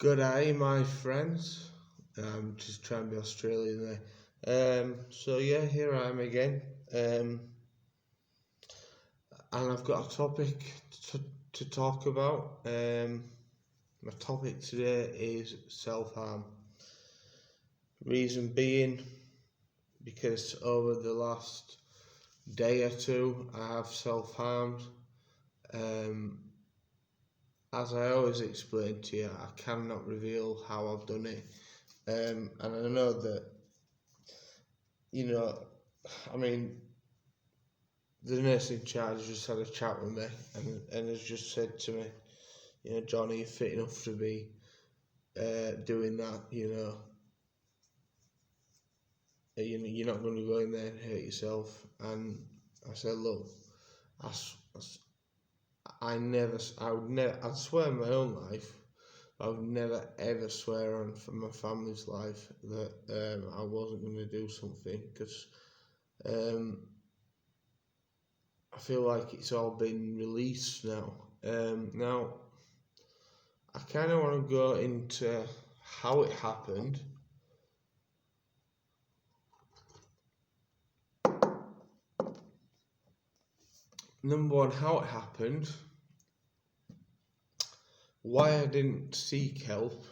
Good day, my friends. Just trying to be Australian there. So yeah, here I am again. And I've got a topic to talk about. My topic today is self-harm. Reason being, because over the last day or two, I have self-harmed. As I always explain to you, I cannot reveal how I've done it. And I know that, you know, I mean, the nurse in charge just had a chat with me and has just said to me, Johnny, you're fit enough to be doing that, you're not going to go in there and hurt yourself. And I said, look, I'd swear on my own life, I would never ever swear on for my family's life that I wasn't going to do something, because I feel like it's all been released now. Now, I kind of want to go into how it happened. Number one, how it happened, why I didn't seek help,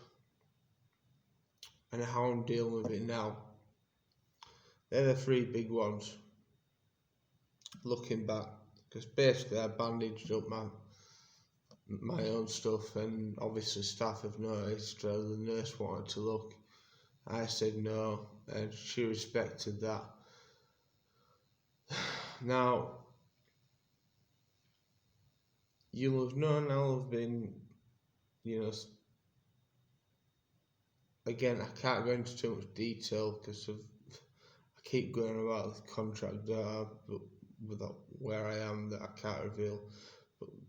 and how I'm dealing with it now. They're the three big ones, looking back, because basically I bandaged up my own stuff, and obviously staff have noticed. The nurse wanted to look. I said no, and she respected that. Now, you'll have known I've been, again, I can't go into too much detail because I keep going about the contract without where I am that I can't reveal.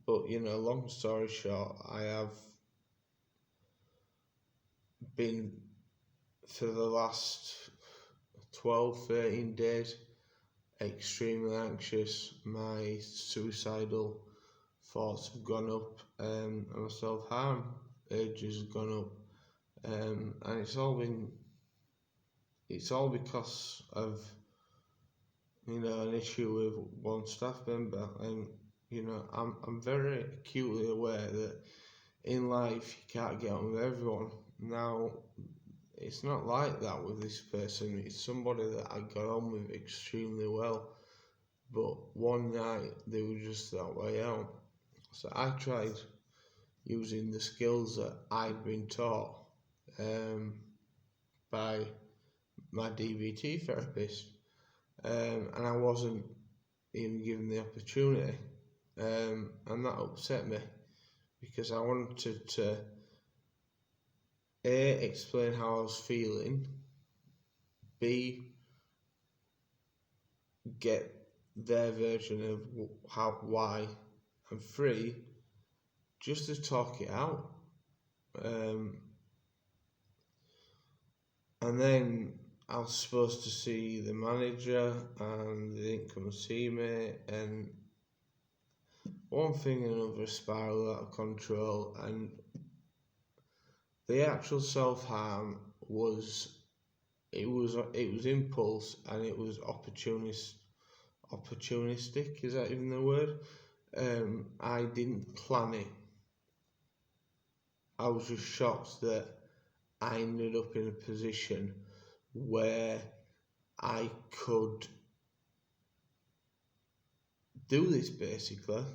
But long story short, I have been, for the last 12, 13 days, extremely anxious. My suicidal thoughts have gone up, and my self-harm urges have gone up, and it's all because of an issue with one staff member. And I'm very acutely aware that in life you can't get on with everyone. Now, it's not like that with this person. It's somebody that I got on with extremely well, but one night they were just that way out. So I tried using the skills that I'd been taught by my DBT therapist, and I wasn't even given the opportunity, and that upset me, because I wanted to A, explain how I was feeling, B, get their version of why, and 3, just to talk it out. And then I was supposed to see the manager, and they didn't come and see me, and one thing and another spiraled out of control. And the actual self-harm was impulse, and it was opportunistic. Is that even the word? I didn't plan it. I was just shocked that I ended up in a position where I could do this, basically.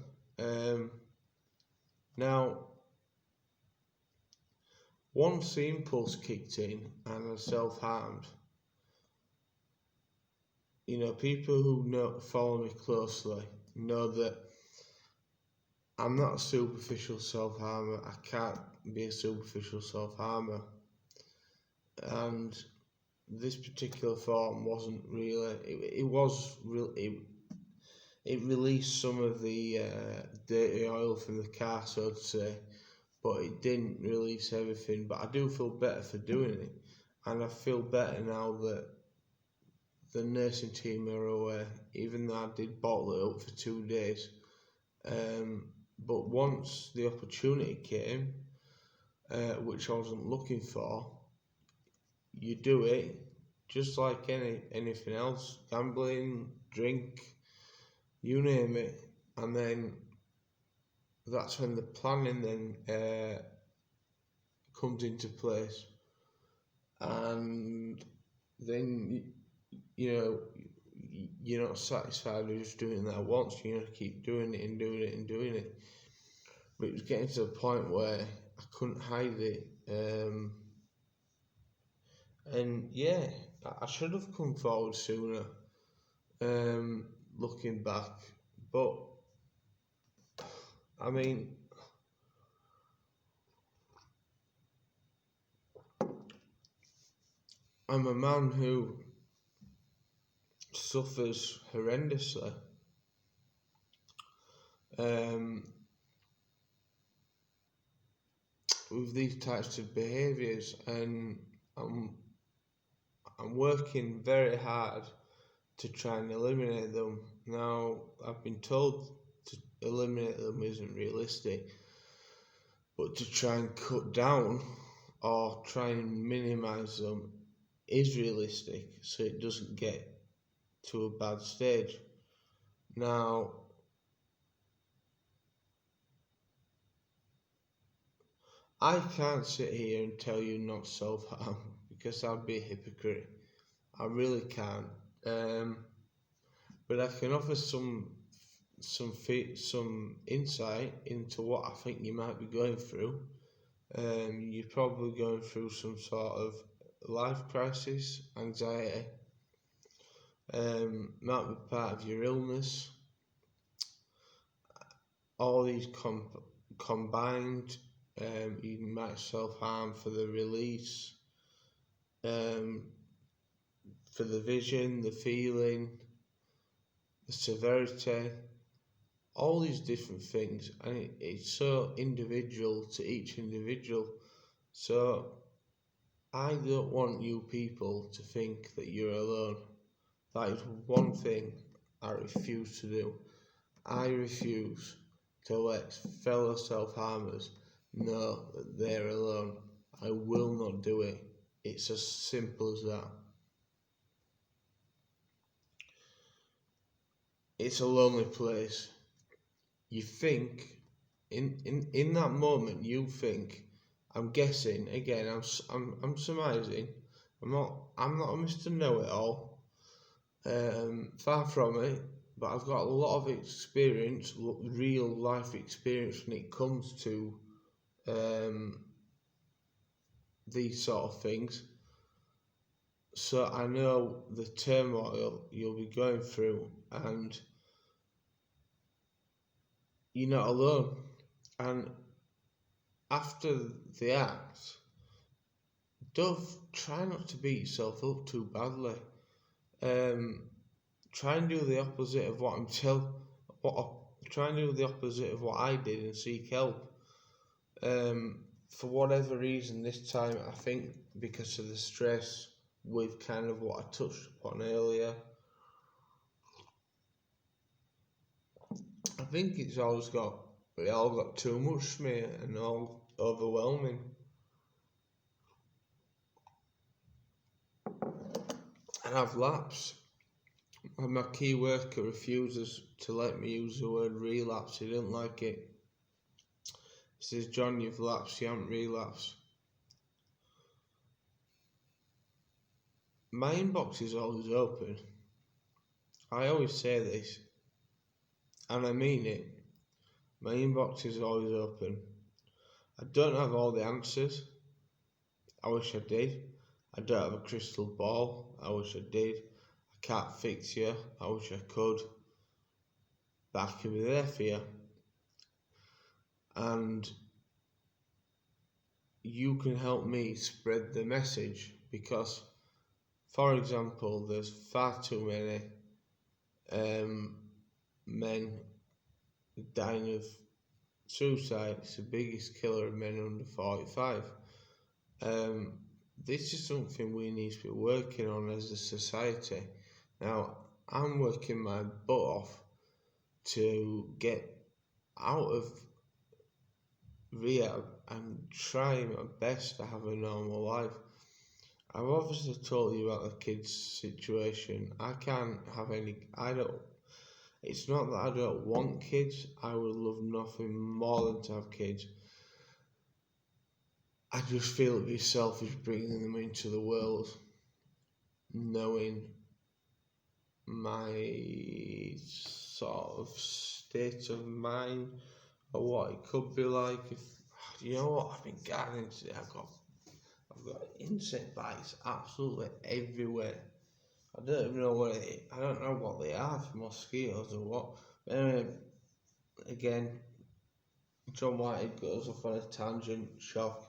Now, once the impulse kicked in and I self-harmed, people who follow me closely know that I'm not a superficial self-harmer. I can't be a superficial self-harmer. And this particular form wasn't really. It released some of the dirty oil from the car, so to say, but it didn't release everything. But I do feel better for doing it, and I feel better now that the nursing team are aware, even though I did bottle it up for 2 days. But once the opportunity came, which I wasn't looking for, you do it just like anything else, gambling, drink, you name it, and then that's when the planning then comes into place, and then you're not satisfied with just doing that once. You know, keep doing it and doing it and doing it. But it was getting to the point where I couldn't hide it. And yeah, I should have come forward sooner, looking back. But, I mean, I'm a man who suffers horrendously with these types of behaviours, and I'm working very hard to try and eliminate them. Now, I've been told to eliminate them isn't realistic, but to try and cut down or try and minimise them is realistic, so it doesn't get to a bad stage. Now, I can't sit here and tell you not self-harm because I'd be a hypocrite. I really can't. But I can offer some insight into what I think you might be going through. You're probably going through some sort of life crisis, anxiety. Might be part of your illness. All these combined, you might self-harm for the release, for the vision, the feeling, the severity, all these different things, and it's so individual to each individual. So I don't want you people to think that you're alone. That is one thing I refuse to do. I refuse to let fellow self-harmers know that they're alone. I will not do it. It's as simple as that. It's a lonely place. You think, in that moment, you think, I'm guessing, again, I'm surmising, I'm not a Mr. Know-it-all, far from it, but I've got a lot of experience, real life experience when it comes to these sort of things. So I know the turmoil you'll be going through, and you're not alone. And after the act, try not to beat yourself up too badly. Try and do the opposite of try and do the opposite of what I did and seek help. For whatever reason, this time I think because of the stress with kind of what I touched upon earlier, I think it all got too much for me and all overwhelming. And I've lapsed. And my key worker refuses to let me use the word relapse. He didn't like it. He says, John, you've lapsed, you haven't relapsed. My inbox is always open. I always say this, and I mean it. My inbox is always open. I don't have all the answers. I wish I did. I don't have a crystal ball. I wish I did. I can't fix you. I wish I could. But I can be there for you. And you can help me spread the message, because, for example, there's far too many men dying of suicide. It's the biggest killer of men under 45. This is something we need to be working on as a society. Now, I'm working my butt off to get out of rehab and trying my best to have a normal life. I've obviously told you about the kids' situation. I can't have any. I don't. It's not that I don't want kids. I would love nothing more than to have kids. I just feel it'd be selfish bringing them into the world, knowing my sort of state of mind or what it could be like if you know what I've been gardening today. I've got insect bites absolutely everywhere. I don't even know what I don't know what they are, if mosquitoes or what. But anyway, again, John Whitehead goes off on a tangent, shock.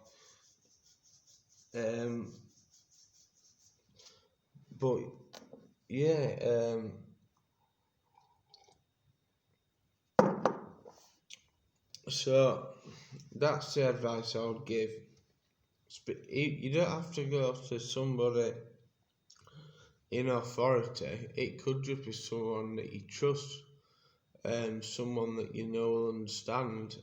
But yeah, so that's the advice I would give. You don't have to go to somebody in authority. It could just be someone that you trust, someone that you know will understand.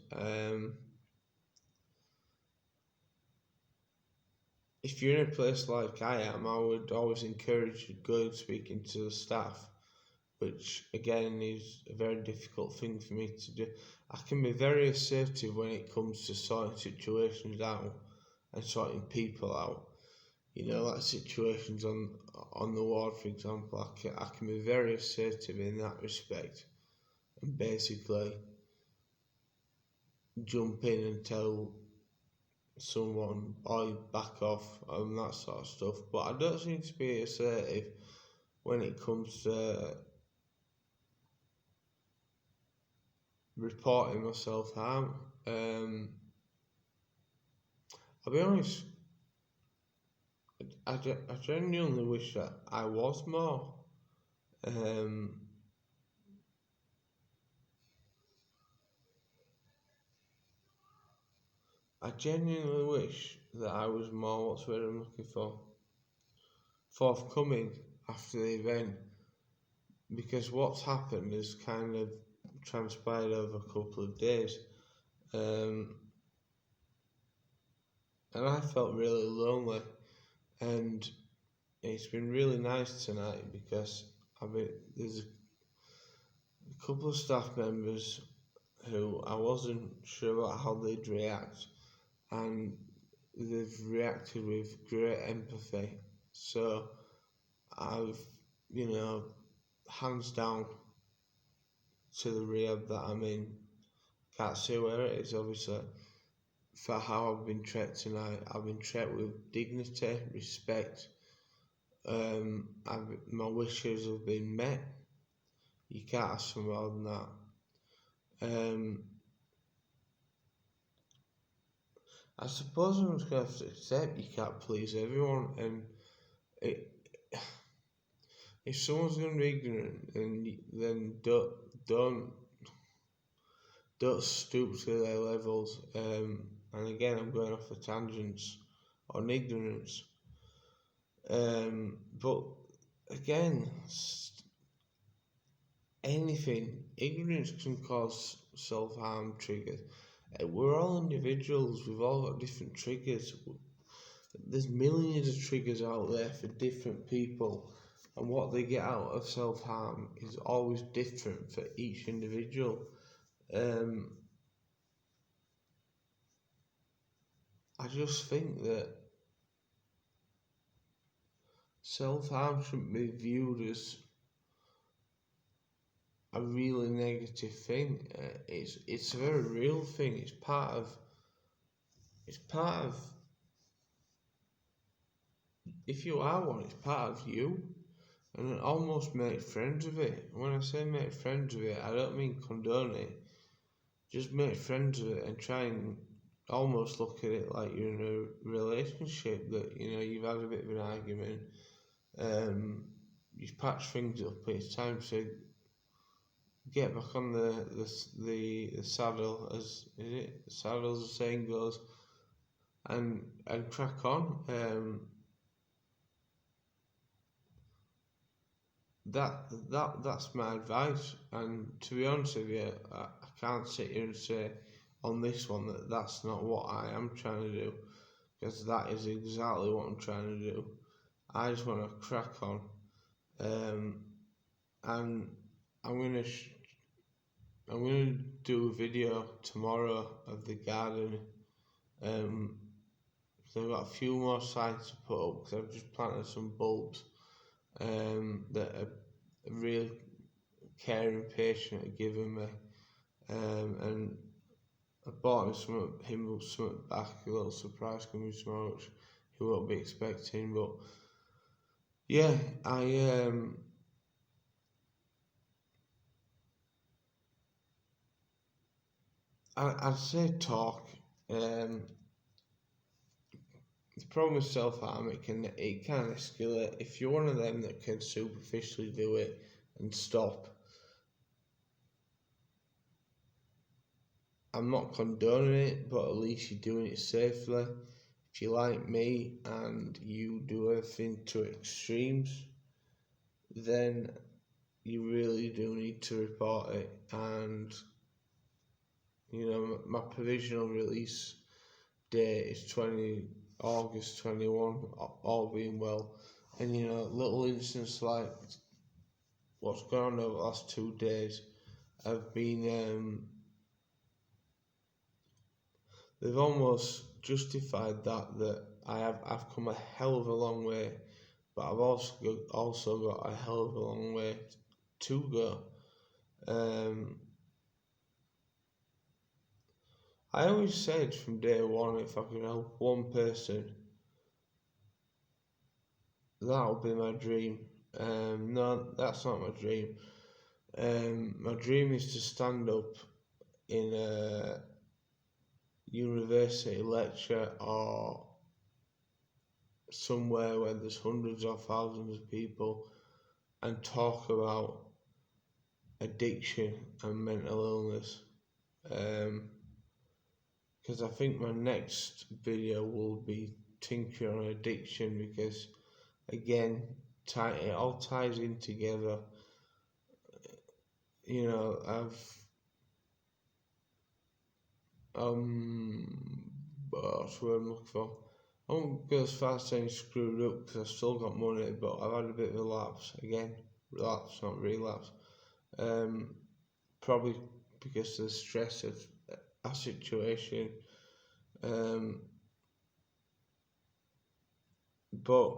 If you're in a place like I am, I would always encourage you to go and speaking to the staff, which again is a very difficult thing for me to do. I can be very assertive when it comes to sorting situations out and sorting people out. You know, like situations on the ward, for example, I can be very assertive in that respect and basically jump in and tell someone, "I back off," and that sort of stuff. But I don't seem to be assertive when it comes to reporting myself harm. I'll be honest, I genuinely wish that I was more. I genuinely wish that I was more, what's the word I'm looking for, forthcoming after the event, because what's happened has kind of transpired over a couple of days, and I felt really lonely, and it's been really nice tonight because there's a couple of staff members who I wasn't sure about how they'd react, and they've reacted with great empathy. So I've, hands down to the rehab that I'm in. Can't say where it is, obviously. For how I've been treated tonight, I've been treated with dignity, respect. My wishes have been met. You can't ask for more than that. I suppose I'm just going to have to accept you can't please everyone, and if someone's going to be ignorant, then don't stoop to their levels. And again, I'm going off the tangents on ignorance. But again, ignorance can cause self-harm triggers. We're all individuals, we've all got different triggers. There's millions of triggers out there for different people, and what they get out of self-harm is always different for each individual. I just think that self-harm shouldn't be viewed as a really negative thing. It's a very real thing. It's part of if you are one, it's part of you, and almost make friends with it. When I say make friends with it, I don't mean condone it. Just make friends with it and try and almost look at it like you're in a relationship, that you've had a bit of an argument, you've patched things up, it's time to get back on the saddle, as the saying goes, and crack on. That's my advice, and to be honest with you, I can't sit here and say, on this one that that's not what I am trying to do, because that is exactly what I'm trying to do. I just want to crack on, and I'm gonna do a video tomorrow of the garden. So I've got a few more signs to put up because I've just planted some bulbs that are really caring patient are giving me, and I bought him something back, a little surprise coming tomorrow, which he won't be expecting. But yeah, I'd say talk. The problem with self-harm, it can escalate. If you're one of them that can superficially do it and stop, I'm not condoning it, but at least you're doing it safely. If you're like me and you do everything to extremes, then you really do need to report it. And my provisional release date is August 21, all being well. And little incidents like what's gone on over the last 2 days have been they've almost justified that I've come a hell of a long way, but I've also got a hell of a long way to go. I always said from day one, if I could help one person, that would be my dream. No, that's not my dream. My dream is to stand up in a university lecture or somewhere where there's hundreds or thousands of people and talk about addiction and mental illness. Because I think my next video will be tinkering on addiction, because again, it all ties in together. What's the word I'm looking for? I won't go as far as saying screwed up because I've still got money, but I've had a bit of a lapse again. Relapse, not relapse. Probably because of the stress of our situation. But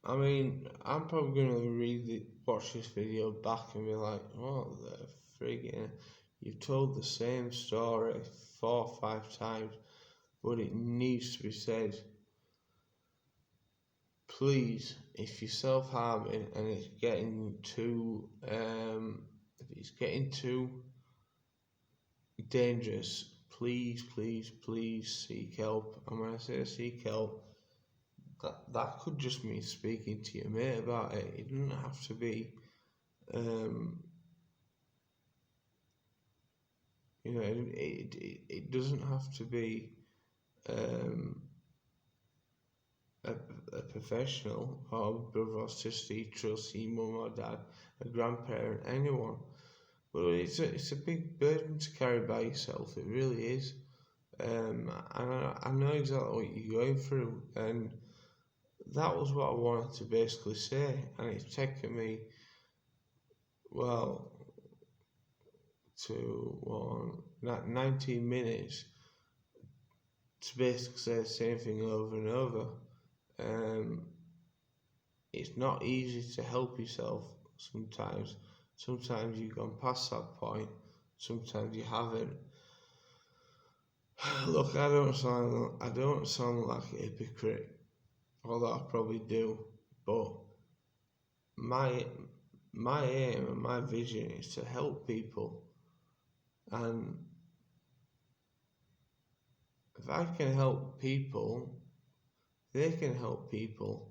I mean, I'm probably going to watch this video back and be like, what the friggin', you've told the same story 4 or 5 times, but it needs to be said. Please, if you're self-harming and it's getting too dangerous, please seek help. And when I say seek help, that could just mean speaking to your mate about it. It doesn't have to be, it doesn't have to be a professional or brother or sister you trust, your mum or dad, a grandparent, anyone. But it's a big burden to carry by yourself. It really is. And I know exactly what you're going through, and that was what I wanted to basically say. And it's taken me 19 minutes to basically say the same thing over and over. It's not easy to help yourself sometimes. Sometimes you've gone past that point, sometimes you haven't. Look, I don't sound like a hypocrite, although I probably do, but my aim and my vision is to help people, and if I can help people, they can help people,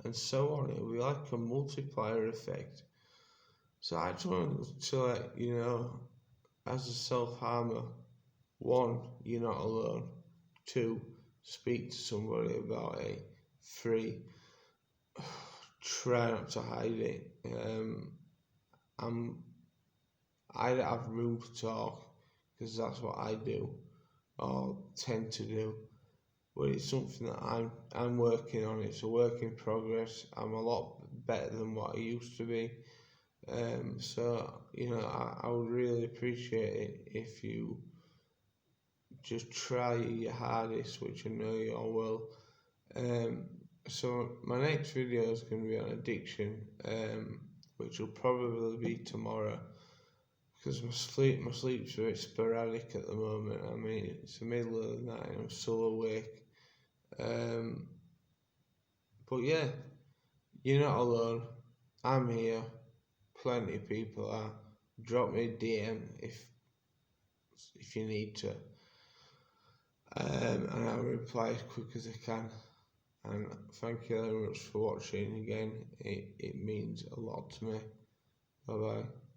and so on. It'll be like a multiplier effect. So I just wanted to let you know, as a self-harmer, 1, you're not alone. 2, speak to somebody about it. 3, try not to hide it. I don't have room to talk because that's what I do or tend to do. But it's something that I'm working on. It's a work in progress. I'm a lot better than what I used to be. So I would really appreciate it if you just try your hardest, which I know you all will. So my next video is going to be on addiction, which will probably be tomorrow because my sleep's very sporadic at the moment. I mean, it's the middle of the night and I'm still awake. But yeah, you're not alone. I'm here. Plenty of people are. Drop me a DM if you need to, and I'll reply as quick as I can. And thank you very much for watching again. It means a lot to me. Bye bye.